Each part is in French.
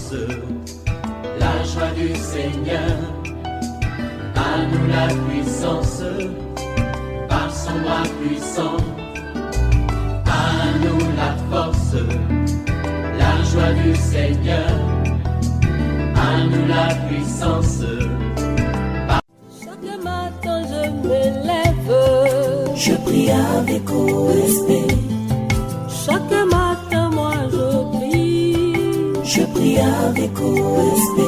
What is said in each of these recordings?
force, la joie du Seigneur. À nous la puissance, par son bras puissant. À nous la force, la joie du Seigneur. À nous la puissance. Chaque matin je me lève, je prie avec OSB. Chaque matin moi je prie avec OSB.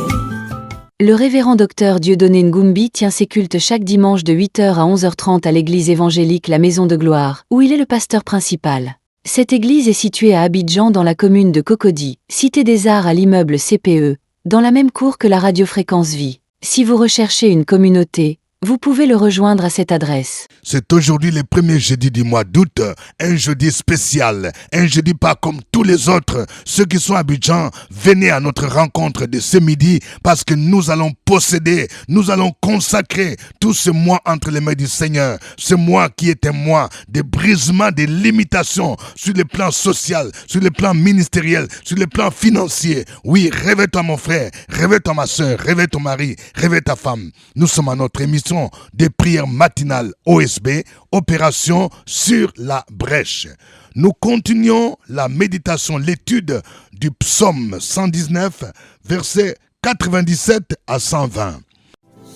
Le révérend docteur Dieudonné Ngumbi tient ses cultes chaque dimanche de 8h à 11h30 à l'église évangélique La Maison de Gloire, où il est le pasteur principal. Cette église est située à Abidjan dans la commune de Cocody, cité des Arts à l'immeuble CPE, dans la même cour que la radio Fréquence Vie. Si vous recherchez une communauté, vous pouvez le rejoindre à cette adresse. C'est aujourd'hui le premier jeudi du mois d'août, un jeudi spécial, un jeudi pas comme tous les autres. Ceux qui sont à Abidjan, venez à notre rencontre de ce midi parce que nous allons posséder, nous allons consacrer tout ce mois entre les mains du Seigneur. Ce mois qui est un mois de brisement, de limitations sur le plan social, sur le plan ministériel, sur le plan financier. Oui, réveille-toi mon frère, réveille-toi ma soeur, réveille ton mari, réveille ta femme. Nous sommes à notre émission des prières matinales OSB, opération sur la brèche. Nous continuons la méditation, l'étude du psaume 119, versets 97 à 120.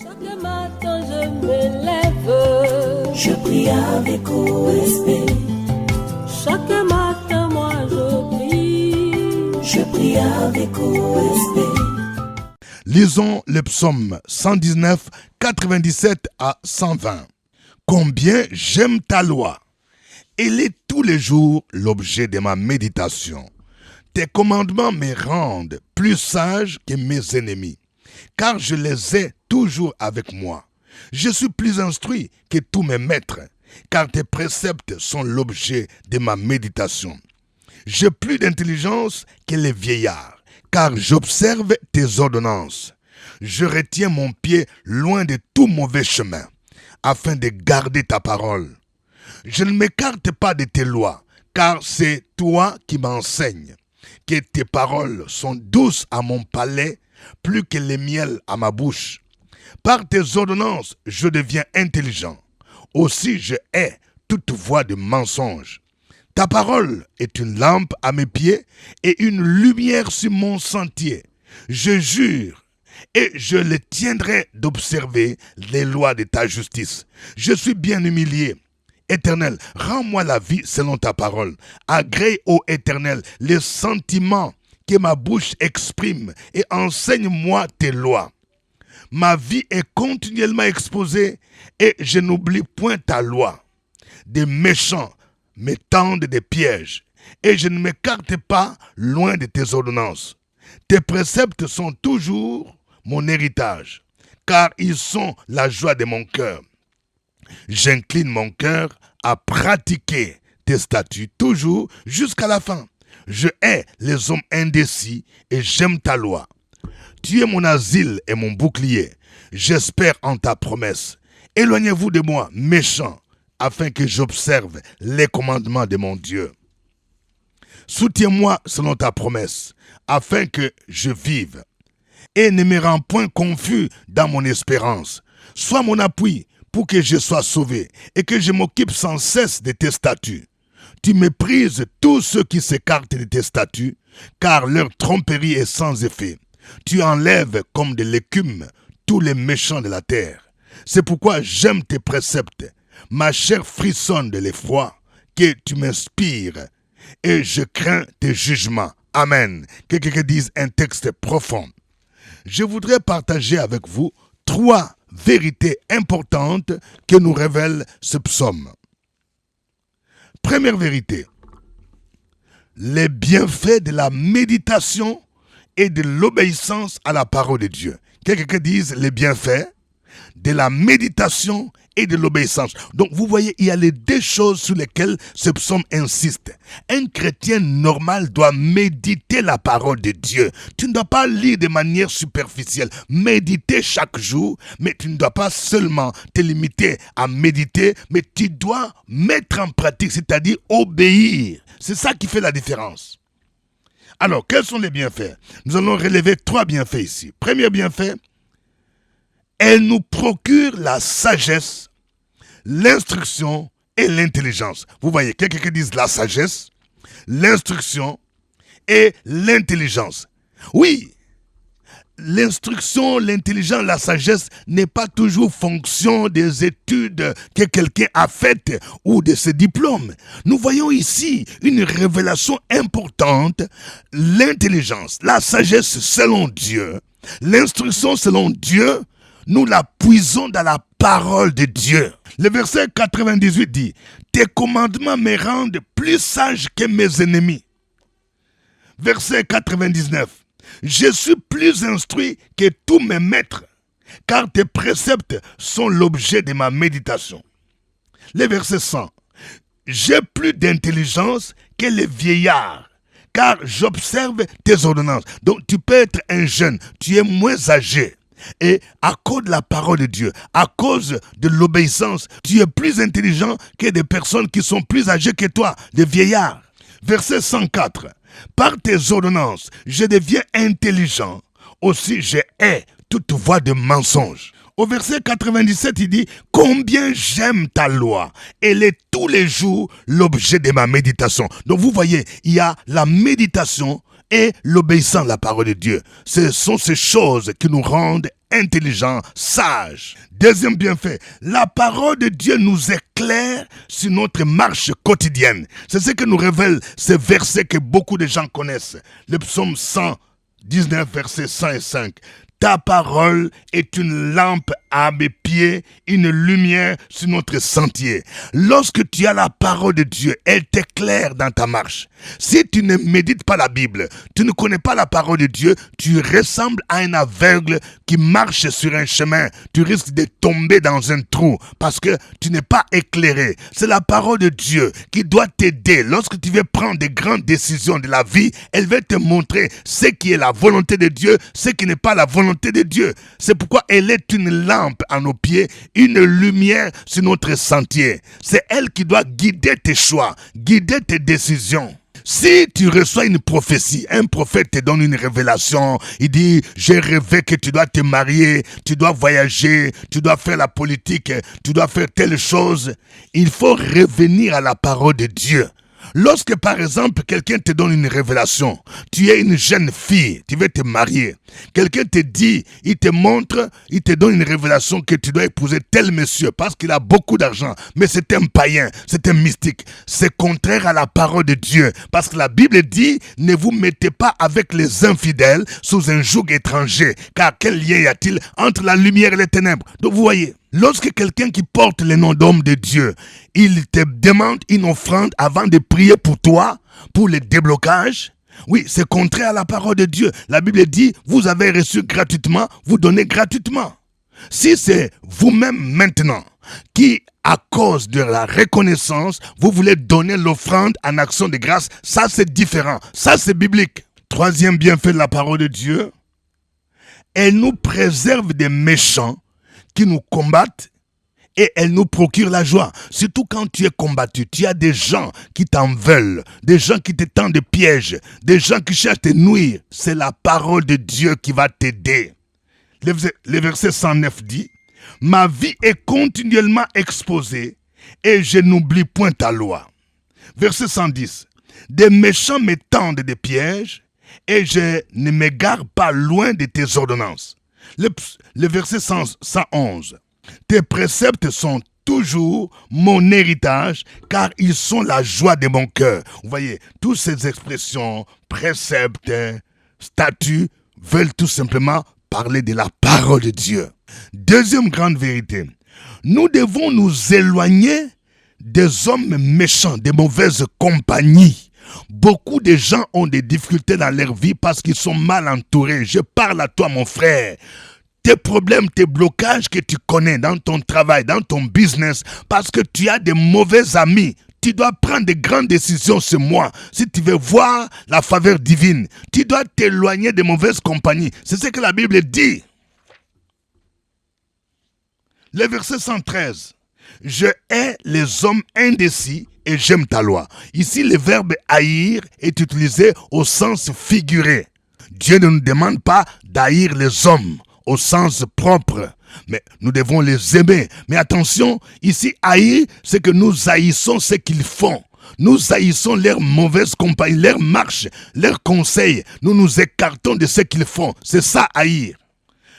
Chaque matin je me lève, je prie avec OSB. Chaque matin moi je prie avec OSB. Lisons le psaume 119, 97 à 120. Combien j'aime ta loi. Elle est tous les jours l'objet de ma méditation. Tes commandements me rendent plus sage que mes ennemis, car je les ai toujours avec moi. Je suis plus instruit que tous mes maîtres, car tes préceptes sont l'objet de ma méditation. J'ai plus d'intelligence que les vieillards, car j'observe tes ordonnances. Je retiens mon pied loin de tout mauvais chemin, afin de garder ta parole. Je ne m'écarte pas de tes lois, car c'est toi qui m'enseignes. Que tes paroles sont douces à mon palais, plus que les miels à ma bouche. Par tes ordonnances, je deviens intelligent. Aussi je hais toute voie de mensonge. Ta parole est une lampe à mes pieds et une lumière sur mon sentier. Je jure et je le tiendrai d'observer les lois de ta justice. Je suis bien humilié. Éternel, rends-moi la vie selon ta parole. Agrée, ô Éternel, les sentiments que ma bouche exprime et enseigne-moi tes lois. Ma vie est continuellement exposée et je n'oublie point ta loi. Des méchants me tendent des pièges, et je ne m'écarte pas loin de tes ordonnances. Tes préceptes sont toujours mon héritage, car ils sont la joie de mon cœur. J'incline mon cœur à pratiquer tes statuts toujours jusqu'à la fin. Je hais les hommes indécis et j'aime ta loi. Tu es mon asile et mon bouclier. J'espère en ta promesse. Éloignez-vous de moi, méchants, afin que j'observe les commandements de mon Dieu. Soutiens-moi selon ta promesse, afin que je vive. Et ne me rends point confus dans mon espérance. Sois mon appui pour que je sois sauvé et que je m'occupe sans cesse de tes statuts. Tu méprises tous ceux qui s'écartent de tes statuts, car leur tromperie est sans effet. Tu enlèves comme de l'écume tous les méchants de la terre. C'est pourquoi j'aime tes préceptes. Ma chair frissonne de l'effroi que tu m'inspires et je crains tes jugements. Amen. Que quelqu'un dise un texte profond. Je voudrais partager avec vous 3 vérités importantes que nous révèle ce psaume. Première vérité, les bienfaits de la méditation et de l'obéissance à la parole de Dieu. Quelqu'un dise les bienfaits de la méditation et de l'obéissance. Donc vous voyez, il y a les 2 choses sur lesquelles ce psaume insiste. Un chrétien normal doit méditer la parole de Dieu. Tu ne dois pas lire de manière superficielle. Méditer chaque jour, mais tu ne dois pas seulement te limiter à méditer, mais tu dois mettre en pratique, c'est-à-dire obéir. C'est ça qui fait la différence. Alors, quels sont les bienfaits? Nous allons relever 3 bienfaits ici. Premier bienfait, elle nous procure la sagesse, l'instruction et l'intelligence. Vous voyez, quelqu'un qui dit la sagesse, l'instruction et l'intelligence. Oui, l'instruction, l'intelligence, la sagesse n'est pas toujours fonction des études que quelqu'un a faites ou de ses diplômes. Nous voyons ici une révélation importante. L'intelligence, la sagesse selon Dieu, l'instruction selon Dieu, nous la puisons dans la parole de Dieu. Le verset 98 dit, « Tes commandements me rendent plus sage que mes ennemis. » Verset 99. Je suis plus instruit que tous mes maîtres, car tes préceptes sont l'objet de ma méditation. Le verset 100. J'ai plus d'intelligence que les vieillards, car j'observe tes ordonnances. Donc tu peux être un jeune, tu es moins âgé. Et à cause de la parole de Dieu, à cause de l'obéissance, tu es plus intelligent que des personnes qui sont plus âgées que toi, des vieillards. Verset 104. Par tes ordonnances, je deviens intelligent. Aussi, je hais toute voie de mensonge. Au verset 97, il dit, « Combien j'aime ta loi. Elle est tous les jours l'objet de ma méditation. » Donc vous voyez, il y a la méditation et l'obéissance à la parole de Dieu. Ce sont ces choses qui nous rendent intelligents, sages. Deuxième bienfait, la parole de Dieu nous éclaire sur notre marche quotidienne. C'est ce que nous révèle ces versets que beaucoup de gens connaissent. Le psaume 119, versets 105. Ta parole est une lampe à mes pieds, une lumière sur notre sentier. Lorsque tu as la parole de Dieu, elle t'éclaire dans ta marche. Si tu ne médites pas la Bible, tu ne connais pas la parole de Dieu, tu ressembles à un aveugle qui marche sur un chemin. Tu risques de tomber dans un trou parce que tu n'es pas éclairé. C'est la parole de Dieu qui doit t'aider. Lorsque tu veux prendre des grandes décisions de la vie, elle va te montrer ce qui est la volonté de Dieu, ce qui n'est pas la volonté de Dieu. C'est pourquoi elle est une lampe à nos pieds, une lumière sur notre sentier. C'est elle qui doit guider tes choix, guider tes décisions. Si tu reçois une prophétie, un prophète te donne une révélation, il dit, j'ai rêvé que tu dois te marier, tu dois voyager, tu dois faire la politique, tu dois faire telle chose, il faut revenir à la parole de Dieu. Lorsque, par exemple, quelqu'un te donne une révélation, tu es une jeune fille, tu veux te marier. Quelqu'un te dit, il te montre, il te donne une révélation que tu dois épouser tel monsieur parce qu'il a beaucoup d'argent. Mais c'est un païen, c'est un mystique. C'est contraire à la parole de Dieu. Parce que la Bible dit, ne vous mettez pas avec les infidèles sous un joug étranger. Car quel lien y a-t-il entre la lumière et les ténèbres? Donc vous voyez, lorsque quelqu'un qui porte le nom d'homme de Dieu, il te demande une offrande avant de prier pour toi, pour le déblocage, oui, c'est contraire à la parole de Dieu. La Bible dit, vous avez reçu gratuitement, vous donnez gratuitement. Si c'est vous-même maintenant qui, à cause de la reconnaissance, vous voulez donner l'offrande en action de grâce, ça c'est différent, ça c'est biblique. Troisième bienfait de la parole de Dieu, elle nous préserve des méchants qui nous combattent et elle nous procure la joie. Surtout quand tu es combattu, tu as des gens qui t'en veulent, des gens qui te tendent des pièges, des gens qui cherchent à te nuire. C'est la parole de Dieu qui va t'aider. Le verset 109 dit, « Ma vie est continuellement exposée et je n'oublie point ta loi. » Verset 110, « Des méchants me tendent des pièges et je ne m'égare pas loin de tes ordonnances. » Le verset 111. Tes préceptes sont toujours mon héritage, car ils sont la joie de mon cœur. Vous voyez, toutes ces expressions, préceptes, statuts, veulent tout simplement parler de la parole de Dieu. Deuxième grande vérité, nous devons nous éloigner des hommes méchants, des mauvaises compagnies. Beaucoup de gens ont des difficultés dans leur vie parce qu'ils sont mal entourés. Je parle à toi, mon frère. Tes problèmes, tes blocages que tu connais dans ton travail, dans ton business, parce que tu as des mauvais amis. Tu dois prendre de grandes décisions ce mois. Si tu veux voir la faveur divine, tu dois t'éloigner des mauvaises compagnies. C'est ce que la Bible dit. Le verset 113. Je hais les hommes indécis et j'aime ta loi. Ici, le verbe haïr est utilisé au sens figuré. Dieu ne nous demande pas d'haïr les hommes au sens propre, mais nous devons les aimer. Mais attention, ici, haïr, c'est que nous haïssons ce qu'ils font. Nous haïssons leur mauvaise compagnie, leur marche, leurs conseils. Nous nous écartons de ce qu'ils font. C'est ça, haïr.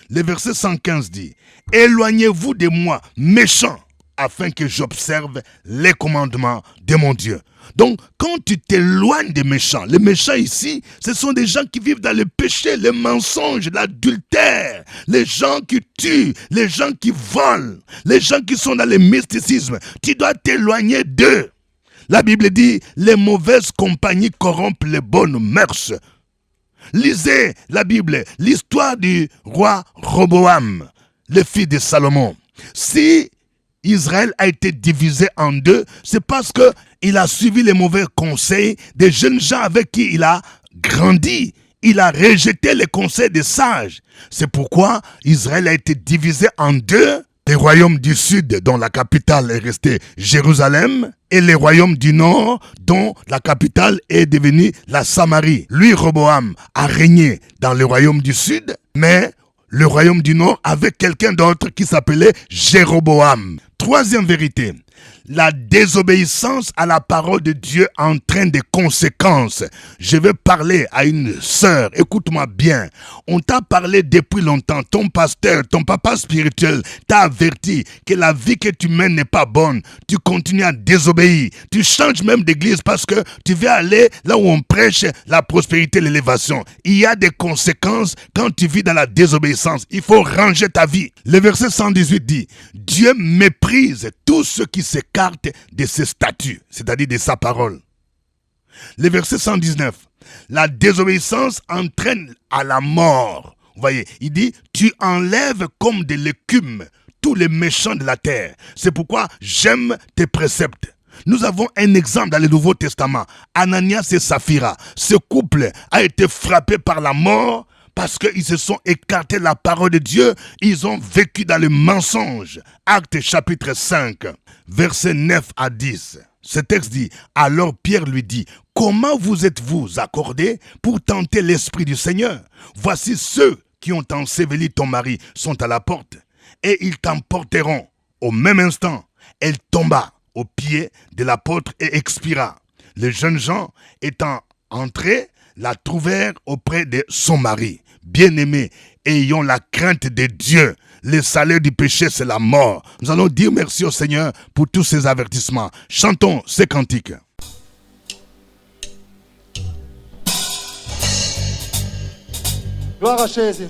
Le verset 115 dit, « Éloignez-vous de moi, méchants, afin que j'observe les commandements de mon Dieu. » Donc, quand tu t'éloignes des méchants, les méchants ici, ce sont des gens qui vivent dans le péché, le mensonge, l'adultère, les gens qui tuent, les gens qui volent, les gens qui sont dans le mysticisme. Tu dois t'éloigner d'eux. La Bible dit, les mauvaises compagnies corrompent les bonnes mœurs. Lisez la Bible, l'histoire du roi Roboam, le fils de Salomon. Si Israël a été divisé en deux, c'est parce qu'il a suivi les mauvais conseils des jeunes gens avec qui il a grandi. Il a rejeté les conseils des sages. C'est pourquoi Israël a été divisé en deux. Les royaumes du sud, dont la capitale est restée Jérusalem, et les royaumes du nord, dont la capitale est devenue la Samarie. Lui, Roboam, a régné dans le royaume du sud, mais le royaume du nord avec quelqu'un d'autre qui s'appelait Jéroboam. Troisième vérité, la désobéissance à la parole de Dieu entraîne des conséquences. Je vais parler à une sœur, écoute-moi bien. On t'a parlé depuis longtemps, ton pasteur, ton papa spirituel t'a averti que la vie que tu mènes n'est pas bonne. Tu continues à désobéir. Tu changes même d'église parce que tu veux aller là où on prêche la prospérité et l'élévation. Il y a des conséquences quand tu vis dans la désobéissance. Il faut ranger ta vie. Le verset 118 dit, Dieu méprise tous ceux qui s'écartent de ses statuts, c'est-à-dire de sa parole. Le verset 119, la désobéissance entraîne à la mort. Vous voyez, il dit, tu enlèves comme de l'écume tous les méchants de la terre. C'est pourquoi j'aime tes préceptes. Nous avons un exemple dans le Nouveau Testament. Ananias et Saphira. Ce couple a été frappé par la mort parce qu'ils se sont écartés de la parole de Dieu. Ils ont vécu dans le mensonge. Actes chapitre 5, versets 9 à 10. Ce texte dit, alors Pierre lui dit, comment vous êtes-vous accordés pour tenter l'Esprit du Seigneur? Voici ceux qui ont enseveli ton mari sont à la porte et ils t'emporteront. Au même instant, elle tomba aux pieds de l'apôtre et expira. Les jeunes gens étant entrés, la trouvèrent auprès de son mari. Bien-aimés, ayons la crainte de Dieu. Le salaire du péché, c'est la mort. Nous allons dire merci au Seigneur pour tous ces avertissements. Chantons ces cantiques. Gloire à Jésus.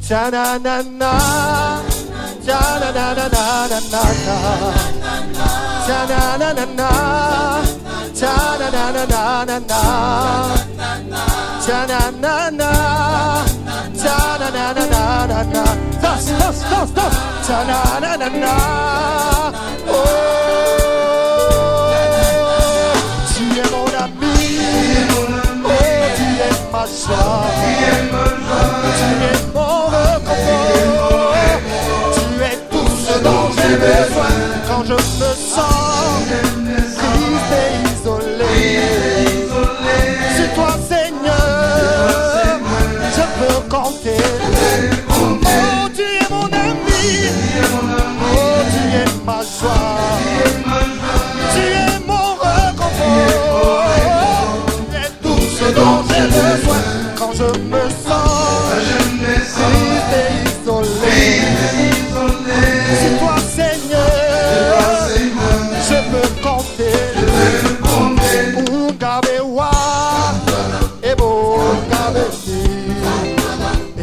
Ta-na-na-na, ta-na-na-na-na-na-na, ta-na-na-na-na, ta-na-na-na-na-na-na, ta-na-na-na, ta-na-na-na-na-na-na. Danse, ta-na-na-na-na. Oh, tu es mon ami, oh, tu es ma joie, tu es mon réconfort, tu es tout ce dont j'ai besoin quand je me sens triste et isolé. C'est toi, Seigneur, je peux compter. Oh, tu es mon ami, oh, tu es ma joie, tu es mon réconfort, tu es tout ce dont j'ai besoin quand je me sens triste et isolé. C'est toi, Seigneur, je peux compter. Ungabewa, ebo ungabeni,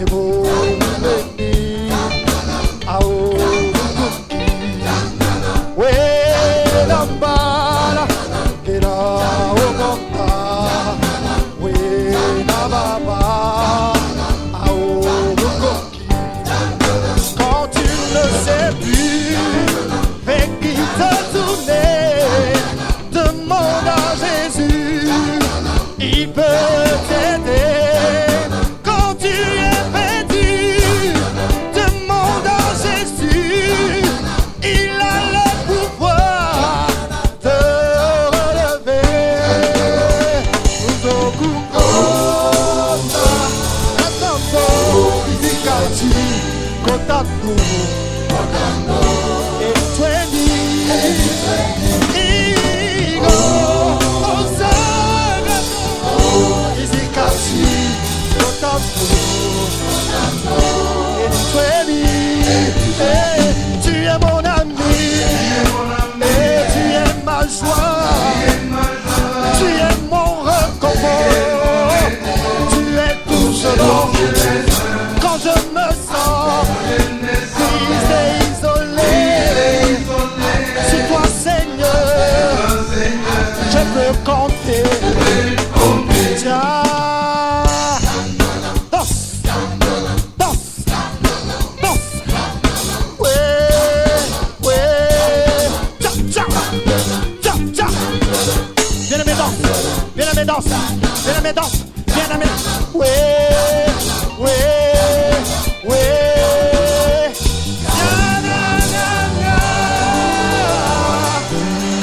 ebo ungabeni, ao kuki, we lambala, kera ogoka, we nababa, ao kuki. Quand tu ne sais plus vers qui te tourner, demande à Jésus, il peut t'aider. Quand tu es perdu, demande à Jésus, il a le pouvoir Tu es mon ami, et tu es ma joie, tu es mon réconfort, tu es tout selon. Quand je me sens triste et isolé, sur toi Seigneur, je peux compter. Tiens, danse, danse, danse. Ouais, tcha, tcha, tcha, tcha. Bien-aimé danse, bien-aimé danse, bien-aimé danse, bien-aimé. Ouais.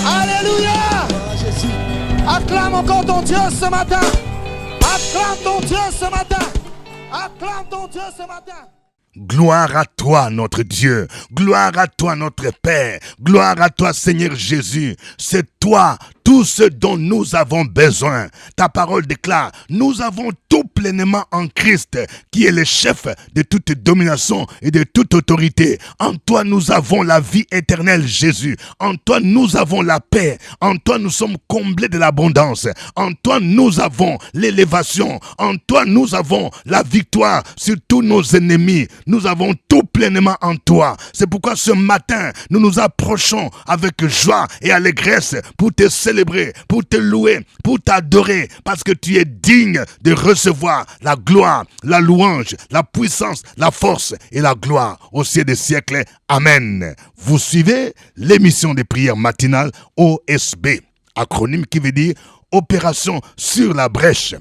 Alléluia. Acclame encore ton Dieu ce matin. Acclame ton Dieu ce matin. Acclame ton Dieu ce matin. Gloire à toi, notre Dieu. Gloire à toi, notre Père. Gloire à toi, Seigneur Jésus. C'est toi, tout ce dont nous avons besoin. Ta parole déclare, nous avons tout pleinement en Christ, qui est le chef de toute domination et de toute autorité. En toi, nous avons la vie éternelle, Jésus. En toi, nous avons la paix. En toi, nous sommes comblés de l'abondance. En toi, nous avons l'élévation. En toi, nous avons la victoire sur tous nos ennemis. Nous avons tout pleinement en toi. C'est pourquoi ce matin, nous nous approchons avec joie et allégresse pour te célébrer, pour te louer, pour t'adorer, parce que tu es digne de recevoir la gloire, la louange, la puissance, la force et la gloire au ciel des siècles. Amen. Vous suivez l'émission de prière matinale OSB, acronyme qui veut dire Opération sur la brèche.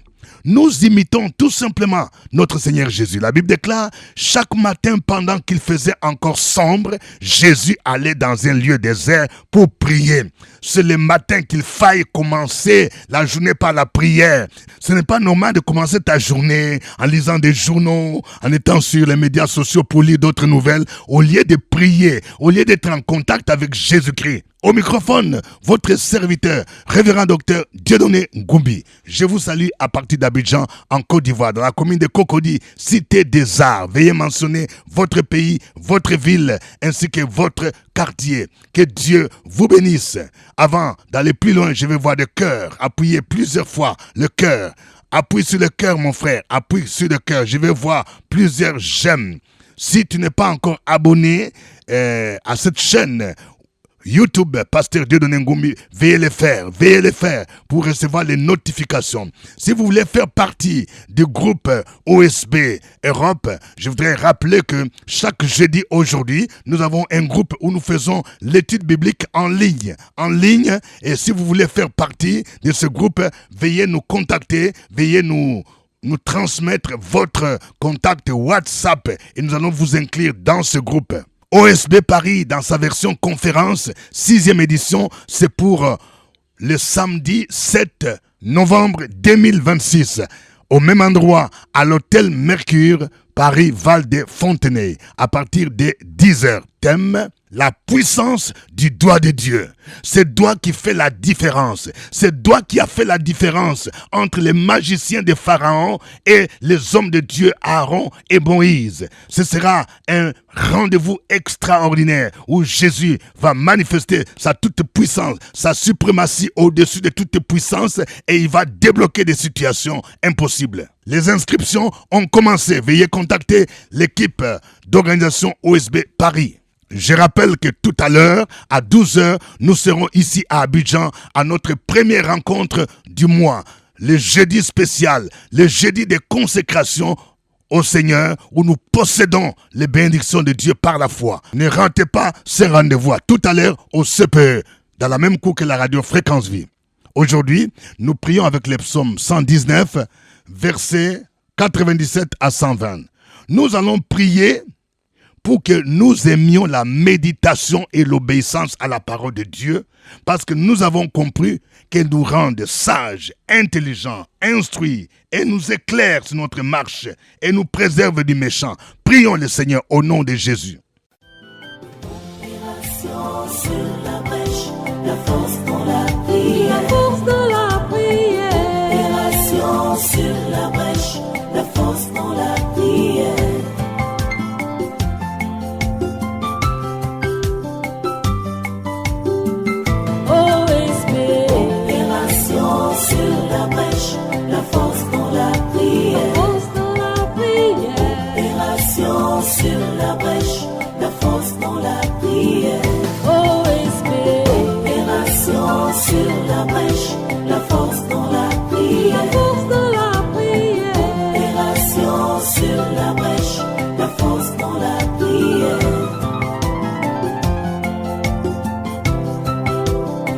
Nous imitons tout simplement notre Seigneur Jésus. La Bible déclare, chaque matin pendant qu'il faisait encore sombre, Jésus allait dans un lieu désert pour prier. C'est le matin qu'il faille commencer la journée par la prière. Ce n'est pas normal de commencer ta journée en lisant des journaux, en étant sur les médias sociaux pour lire d'autres nouvelles, au lieu de prier, au lieu d'être en contact avec Jésus-Christ. Au microphone, votre serviteur, révérend docteur Dieudonné Ngumbi. Je vous salue à partir d'Abidjan, en Côte d'Ivoire, dans la commune de Cocody, cité des arts. Veuillez mentionner votre pays, votre ville, ainsi que votre quartier. Que Dieu vous bénisse. Avant d'aller plus loin, je vais voir le cœur. Appuyez plusieurs fois le cœur. Appuie sur le cœur, mon frère. Appuie sur le cœur. Je vais voir plusieurs j'aime. Si tu n'es pas encore abonné à cette chaîne YouTube, Pasteur Dieudonné Ngumbi, veuillez le faire pour recevoir les notifications. Si vous voulez faire partie du groupe OSB Europe, je voudrais rappeler que chaque jeudi aujourd'hui, nous avons un groupe où nous faisons l'étude biblique en ligne. Et si vous voulez faire partie de ce groupe, veuillez nous contacter, veuillez nous transmettre votre contact WhatsApp et nous allons vous inclure dans ce groupe. OSB Paris, dans sa version conférence, 6e édition, c'est pour le samedi 7 novembre 2026. Au même endroit, à l'hôtel Mercure, Paris, Val de Fontenay, à partir de 10h. Thème, la puissance du doigt de Dieu. C'est le doigt qui fait la différence. C'est le doigt qui a fait la différence entre les magiciens de Pharaon et les hommes de Dieu Aaron et Moïse. Ce sera un rendez-vous extraordinaire où Jésus va manifester sa toute puissance, sa suprématie au-dessus de toute puissance et il va débloquer des situations impossibles. Les inscriptions ont commencé. Veuillez contacter l'équipe d'organisation OSB Paris. Je rappelle que tout à l'heure, à 12h, nous serons ici à Abidjan à notre première rencontre du mois. Le jeudi spécial, le jeudi de consécration au Seigneur où nous possédons les bénédictions de Dieu par la foi. Ne ratez pas ce rendez-vous tout à l'heure au CPE, dans la même cour que la radio Fréquence Vie. Aujourd'hui, nous prions avec les psaumes 119, versets 97 à 120. Nous allons prier pour que nous aimions la méditation et l'obéissance à la parole de Dieu, parce que nous avons compris qu'elle nous rend sages, intelligents, instruits, et nous éclaire sur notre marche, et nous préserve du méchant. Prions le Seigneur au nom de Jésus. Sur la brèche, la force dans la prière. La force dans la prière. Opération sur la brèche, la force dans la prière. OSB. Opération sur la brèche, la force dans la prière. La force dans la prière. Opération sur la brèche, la force dans la prière. Sur la brèche, la force dans la prière. La force dans la prière. Opération sur la brèche, la force dans la prière.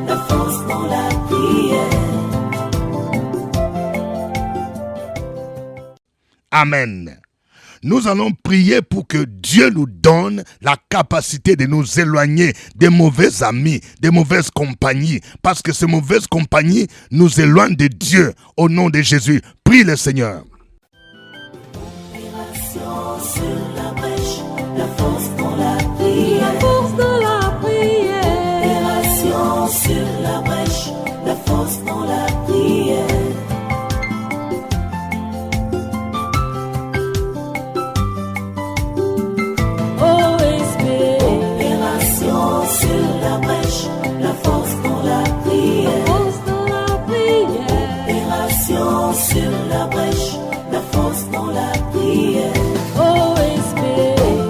La force dans la prière. Amen. Nous allons prier pour que Dieu nous donne la capacité de nous éloigner des mauvais amis, des mauvaises compagnies, parce que ces mauvaises compagnies nous éloignent de Dieu. Au nom de Jésus, prie le Seigneur. Opération sur la brèche, la force dans la prière. La force dans la prière. Opération sur la brèche, la force dans la prière. La force dans la prière. Force dans la prière. Opération sur la brèche, la force dans la prière. OSB.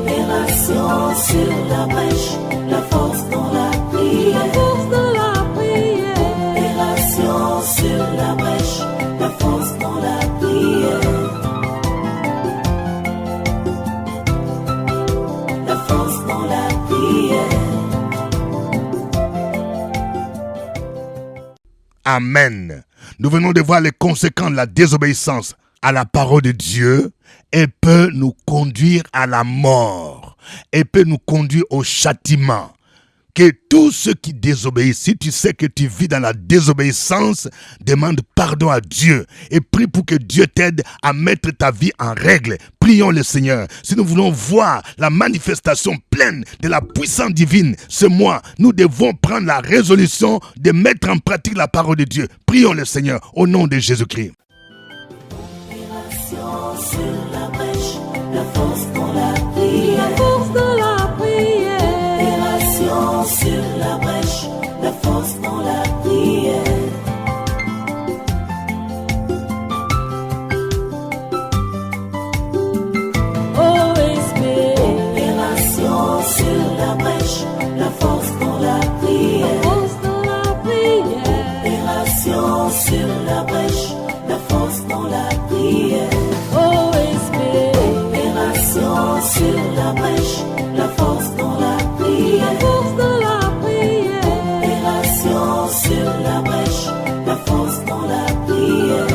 Opération sur la brèche, la force dans la prière. La force dans la prière. Opération sur la brèche, la force dans la prière. La force dans la prière. Amen. Nous venons de voir les conséquences de la désobéissance à la parole de Dieu. Elle peut nous conduire à la mort. Elle peut nous conduire au châtiment. Que tous ceux qui désobéissent, si tu sais que tu vis dans la désobéissance, demande pardon à Dieu et prie pour que Dieu t'aide à mettre ta vie en règle. Prions le Seigneur. Si nous voulons voir la manifestation pleine de la puissance divine ce mois, nous devons prendre la résolution de mettre en pratique la parole de Dieu. Prions le Seigneur au nom de Jésus-Christ. Opération sur la brèche, la force dans la prière. La force dans la prière. Opération sur la brèche, la force dans la prière. OSB. Opération sur la brèche, la force dans la prière. La force dans la prière. Opération sur la brèche, la force dans la prière. OSB. Opération sur la brèche, la force dans la prière. La force dans la prière. Opération sur la brèche, la force dans la prière.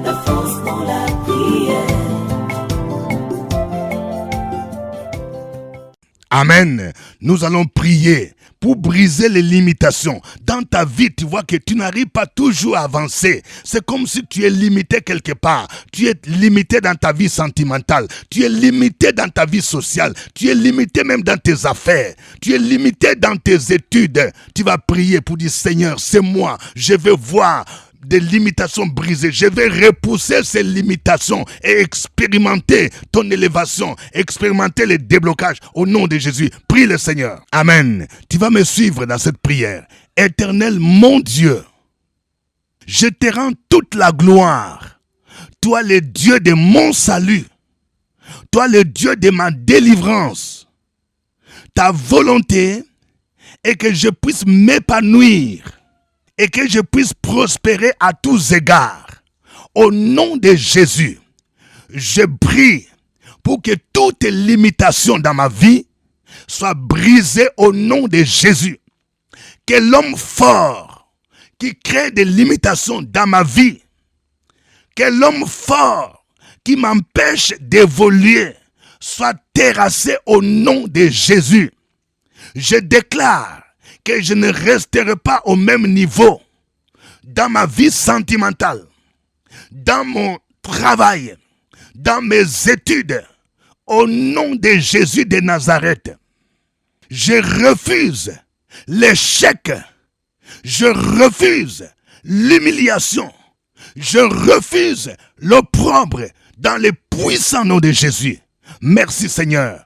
La force dans la prière. Amen. Nous allons prier pour briser les limitations. Dans ta vie, tu vois que tu n'arrives pas toujours à avancer. C'est comme si tu es limité quelque part. Tu es limité dans ta vie sentimentale. Tu es limité dans ta vie sociale. Tu es limité même dans tes affaires. Tu es limité dans tes études. Tu vas prier pour dire, Seigneur, c'est moi. Je veux voir des limitations brisées. Je vais repousser ces limitations et expérimenter ton élévation, expérimenter les déblocages au nom de Jésus. Prie le Seigneur. Amen. Tu vas me suivre dans cette prière. Éternel, mon Dieu, je te rends toute la gloire. Toi, le Dieu de mon salut. Toi, le Dieu de ma délivrance. Ta volonté est que je puisse m'épanouir et que je puisse prospérer à tous égards. Au nom de Jésus, je prie pour que toutes les limitations dans ma vie soient brisées au nom de Jésus. Que l'homme fort qui crée des limitations dans ma vie, que l'homme fort qui m'empêchent d'évoluer soient terrassés au nom de Jésus. Je déclare que je ne resterai pas au même niveau dans ma vie sentimentale, dans mon travail, dans mes études, au nom de Jésus de Nazareth. Je refuse l'échec, je refuse l'humiliation, je refuse l'opprobre dans le puissant nom de Jésus. Merci Seigneur,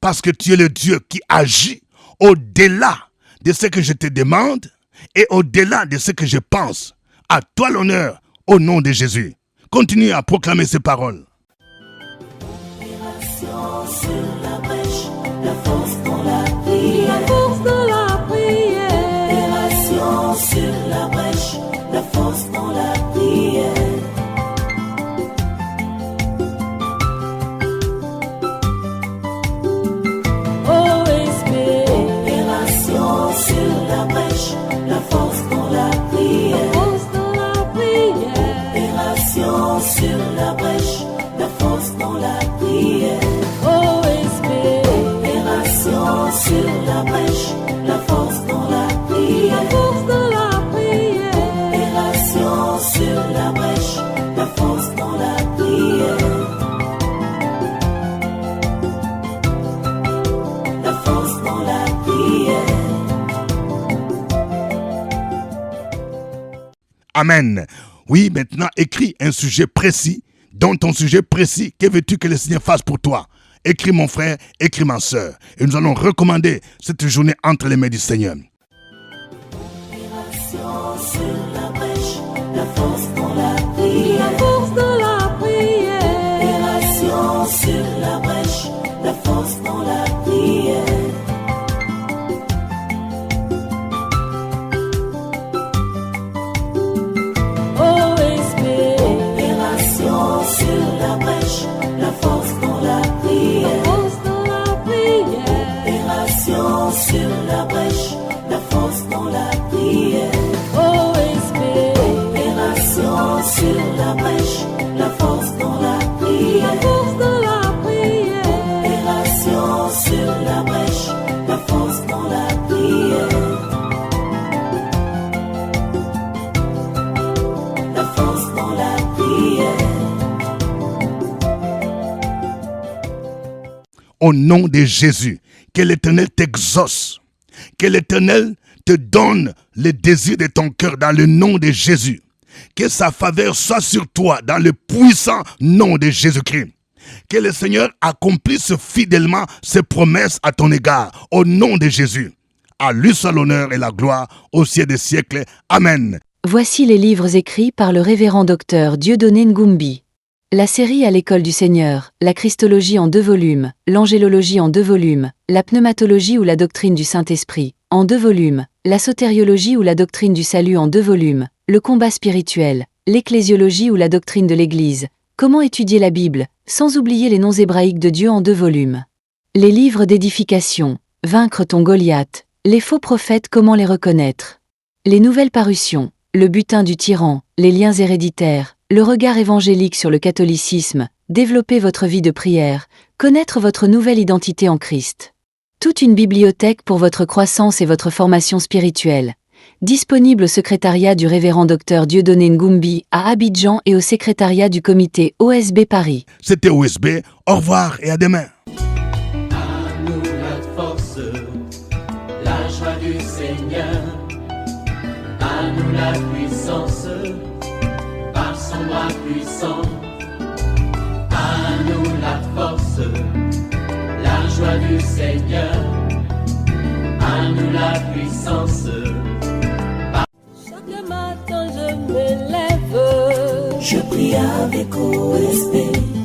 parce que tu es le Dieu qui agit au-delà de ce que je te demande et au-delà de ce que je pense. À toi l'honneur, au nom de Jésus. Continue à proclamer ces paroles. Sur la brèche, la force dans la prière. La force dans la prière. Opération sur la brèche, la force dans la prière. OSB. Opération sur la brèche, la force dans la prière. La force dans la prière. Opération sur la brèche, la force dans la prière. Sur la brèche, la force dans la prière. La force dans la prière. Opération sur la brèche, la force dans la prière. La force dans la prière. Amen. Oui, maintenant, écris un sujet précis. Dans ton sujet précis, que veux-tu que le Seigneur fasse pour toi? Écris mon frère, écris ma soeur. Et nous allons recommander cette journée entre les mains du Seigneur. Opération sur la brèche, la force dans la prière. La force dans la prière. Opération sur la brèche, la force dans la prière. OSB. Opération sur la brèche, la force dans la prière. La force dans la prière. Opération sur la brèche, la force dans la prière. OSB. Opération sur la brèche, la force dans la prière. La force dans la prière. Opération sur la brèche, la force dans la prière. La force dans la prière. Au nom de Jésus, que l'Éternel t'exauce, que l'Éternel te donne le désir de ton cœur dans le nom de Jésus, que sa faveur soit sur toi dans le puissant nom de Jésus-Christ, que le Seigneur accomplisse fidèlement ses promesses à ton égard, au nom de Jésus. À lui soit l'honneur et la gloire au siècle des siècles. Amen. Voici les livres écrits par le révérend docteur Dieudonné Ngumbi. La série à l'école du Seigneur, la Christologie en 2 volumes, l'Angélologie en 2 volumes, la Pneumatologie ou la doctrine du Saint-Esprit, en 2 volumes, la Sotériologie ou la doctrine du salut en 2 volumes, le combat spirituel, l'Ecclésiologie ou la doctrine de l'Église, comment étudier la Bible, sans oublier les noms hébraïques de Dieu en 2 volumes. Les livres d'édification, vaincre ton Goliath, les faux prophètes comment les reconnaître. Les nouvelles parutions, le butin du tyran, les liens héréditaires, le regard évangélique sur le catholicisme, développer votre vie de prière, connaître votre nouvelle identité en Christ. Toute une bibliothèque pour votre croissance et votre formation spirituelle. Disponible au secrétariat du révérend docteur Dieudonné Ngumbi à Abidjan et au secrétariat du comité OSB Paris. C'était OSB, au revoir et à demain. À nous la force, la joie du Seigneur. À nous la puissance, par son bras puissant. À nous la force, la joie du Seigneur. À nous la puissance. Chaque matin je me lève, je prie avec OSB.